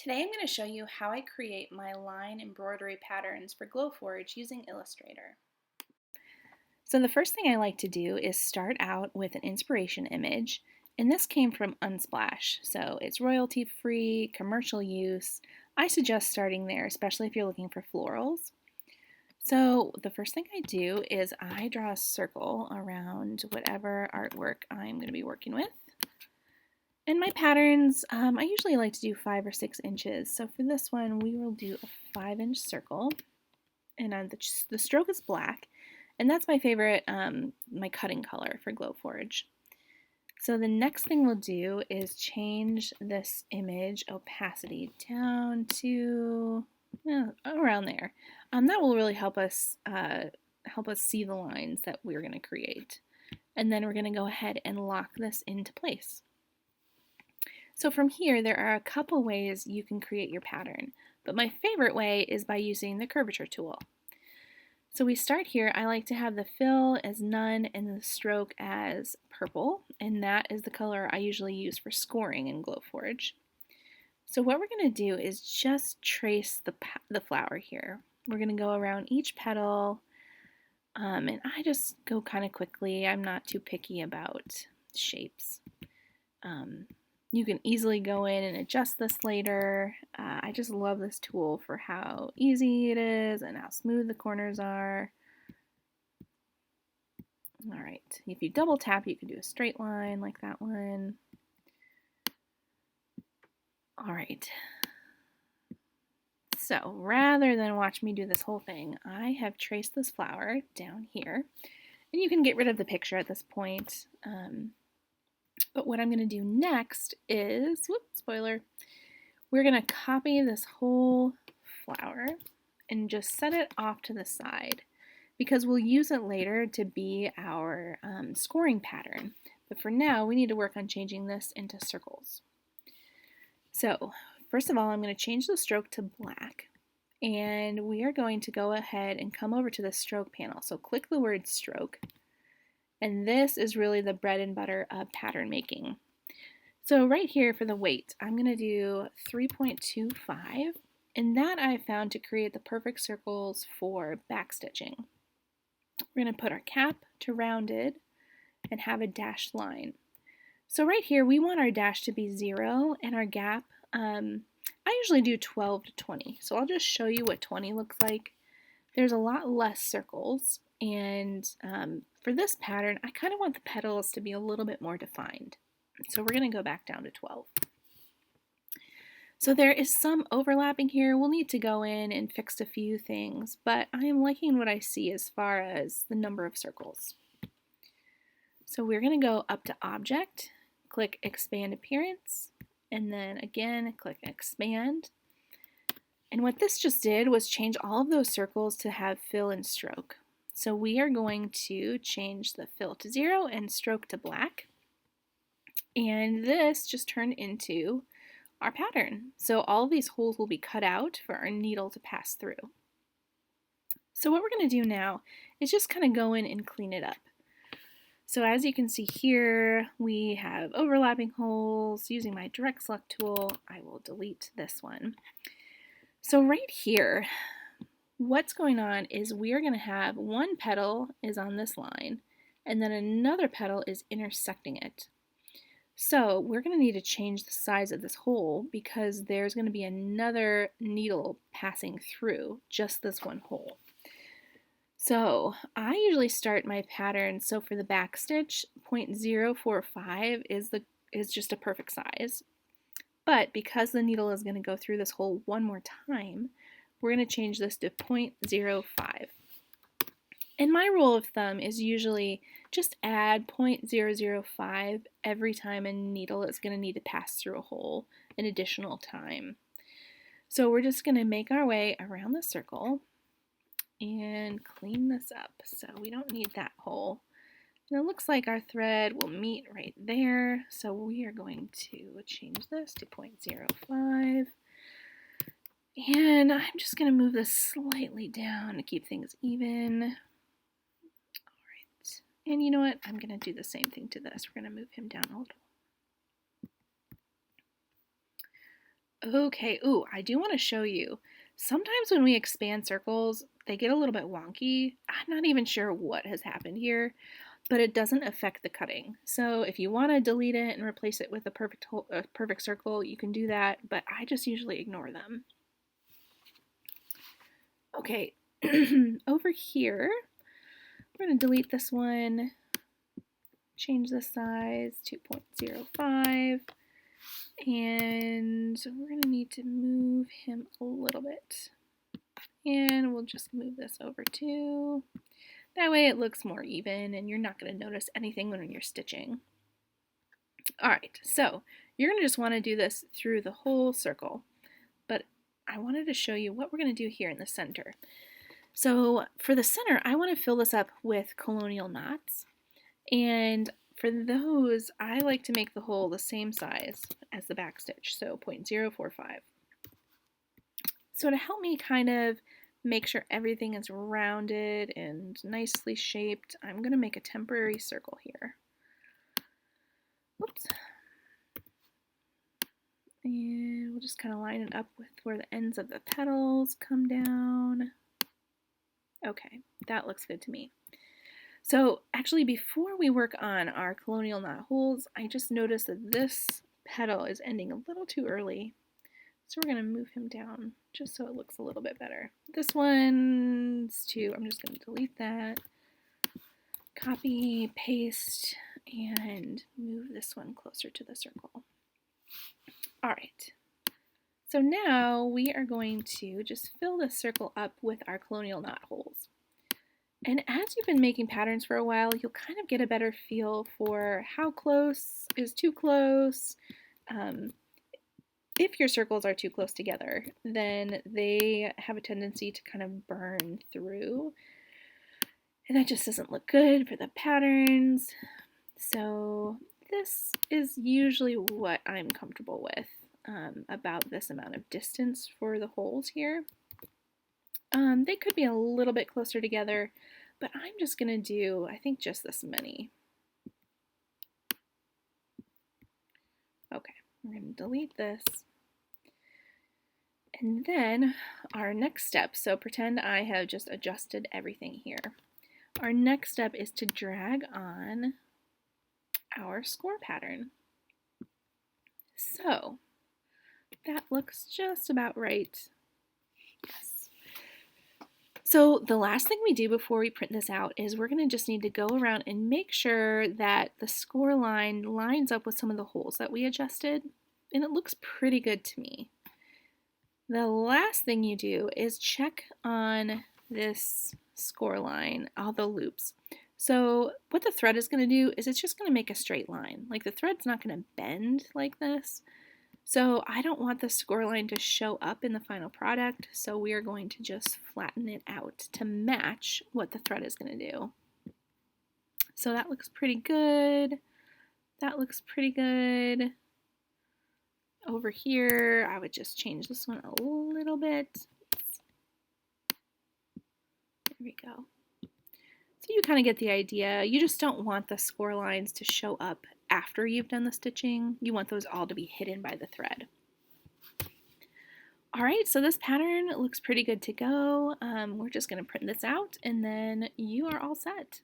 Today I'm going to show you how I create my line embroidery patterns for Glowforge using Illustrator. So the first thing I like to do is start out with an inspiration image, and this came from Unsplash, so it's royalty-free, commercial use. I suggest starting there, especially if you're looking for florals. So the first thing I do is I draw a circle around whatever artwork I'm going to be working with. And my patterns, I usually like to do 5 or 6 inches. So for this one, we will do a 5-inch circle. And the stroke is black. And that's my favorite, my cutting color for Glowforge. So the next thing we'll do is change this image opacity down to around there. That will really help us see the lines that we're going to create. And then we're going to go ahead and lock this into place. So from here, there are a couple ways you can create your pattern, but my favorite way is by using the curvature tool. So we start here. I like to have the fill as none and the stroke as purple, and that is the color I usually use for scoring in Glowforge. So what we're going to do is just trace the flower here. We're going to go around each petal, and I just go kind of quickly. I'm not too picky about shapes. You can easily go in and adjust this later. I just love this tool for how easy it is and how smooth the corners are. All right, if you double tap, you can do a straight line like that one. All right. So rather than watch me do this whole thing, I have traced this flower down here. And you can get rid of the picture at this point. But what I'm going to do next is, whoops, spoiler, we're going to copy this whole flower and just set it off to the side because we'll use it later to be our scoring pattern. But for now, we need to work on changing this into circles. So first of all, I'm going to change the stroke to black, and we are going to go ahead and come over to the stroke panel. So click the word stroke. And this is really the bread and butter of pattern making. So right here for the weight, I'm going to do 3.25, and that I found to create the perfect circles for backstitching. We're going to put our cap to rounded and have a dashed line. So right here, we want our dash to be 0 and our gap, I usually do 12 to 20. So I'll just show you what 20 looks like. There's a lot less circles. And for this pattern, I kind of want the petals to be a little bit more defined. So we're going to go back down to 12. So there is some overlapping here. We'll need to go in and fix a few things, but I am liking what I see as far as the number of circles. So we're going to go up to Object, click Expand Appearance, and then again, click Expand. And what this just did was change all of those circles to have fill and stroke. So we are going to change the fill to 0 and stroke to black. And this just turned into our pattern. So all of these holes will be cut out for our needle to pass through. So what we're going to do now is just kind of go in and clean it up. So as you can see here, we have overlapping holes. Using my direct select tool, I will delete this one. So right here, what's going on is we are going to have one petal is on this line and then another petal is intersecting it. So we're going to need to change the size of this hole because there's going to be another needle passing through just this one hole. So I usually start my pattern, so for the back stitch, 0.045 is just a perfect size. But because the needle is going to go through this hole one more time, we're going to change this to 0.05. And my rule of thumb is usually just add 0.005 every time a needle is going to need to pass through a hole an additional time. So we're just going to make our way around the circle and clean this up so we don't need that hole. And it looks like our thread will meet right there, so we are going to change this to 0.05. And I'm just going to move this slightly down to keep things even. All right. And you know what? I'm going to do the same thing to this. We're going to move him down a little. Okay, ooh, I do want to show you. Sometimes when we expand circles, they get a little bit wonky. I'm not even sure what has happened here, but it doesn't affect the cutting. So if you want to delete it and replace it with a perfect circle, you can do that, but I just usually ignore them. Okay, over here, we're going to delete this one, change the size to 0.05, and we're going to need to move him a little bit. And we'll just move this over too. That way it looks more even and you're not going to notice anything when you're stitching. Alright, so you're going to just want to do this through the whole circle, but I wanted to show you what we're going to do here in the center. So for the center, I want to fill this up with colonial knots, and for those, I like to make the hole the same size as the back stitch, so 0.045. So to help me kind of make sure everything is rounded and nicely shaped, I'm going to make a temporary circle here. Oops. And we'll just kind of line it up with where the ends of the petals come down. Okay, that looks good to me. So actually, before we work on our colonial knot holes, I just noticed that this petal is ending a little too early. So we're going to move him down just so it looks a little bit better. This one's too, I'm just going to delete that, copy, paste, and move this one closer to the circle. All right. So now we are going to just fill this circle up with our colonial knot holes. And as you've been making patterns for a while, you'll kind of get a better feel for how close is too close. If your circles are too close together, then they have a tendency to kind of burn through. And that just doesn't look good for the patterns. So this is usually what I'm comfortable with, about this amount of distance for the holes here. They could be a little bit closer together, but I'm just going to do, I think, just this many. Okay, we're going to delete this. And then our next step, so pretend I have just adjusted everything here. Our next step is to drag on our score pattern. So that looks just about right. Yes. So the last thing we do before we print this out is we're going to just need to go around and make sure that the score line lines up with some of the holes that we adjusted, and it looks pretty good to me. The last thing you do is check on this score line, all the loops. So what the thread is going to do is it's just going to make a straight line. Like, the thread's not going to bend like this. So I don't want the score line to show up in the final product, so we are going to just flatten it out to match what the thread is going to do. So that looks pretty good. That looks pretty good. Over here, I would just change this one a little bit. There we go. So you kind of get the idea. You just don't want the score lines to show up after you've done the stitching. You want those all to be hidden by the thread. All right, so this pattern looks pretty good to go. We're just going to print this out and then you are all set.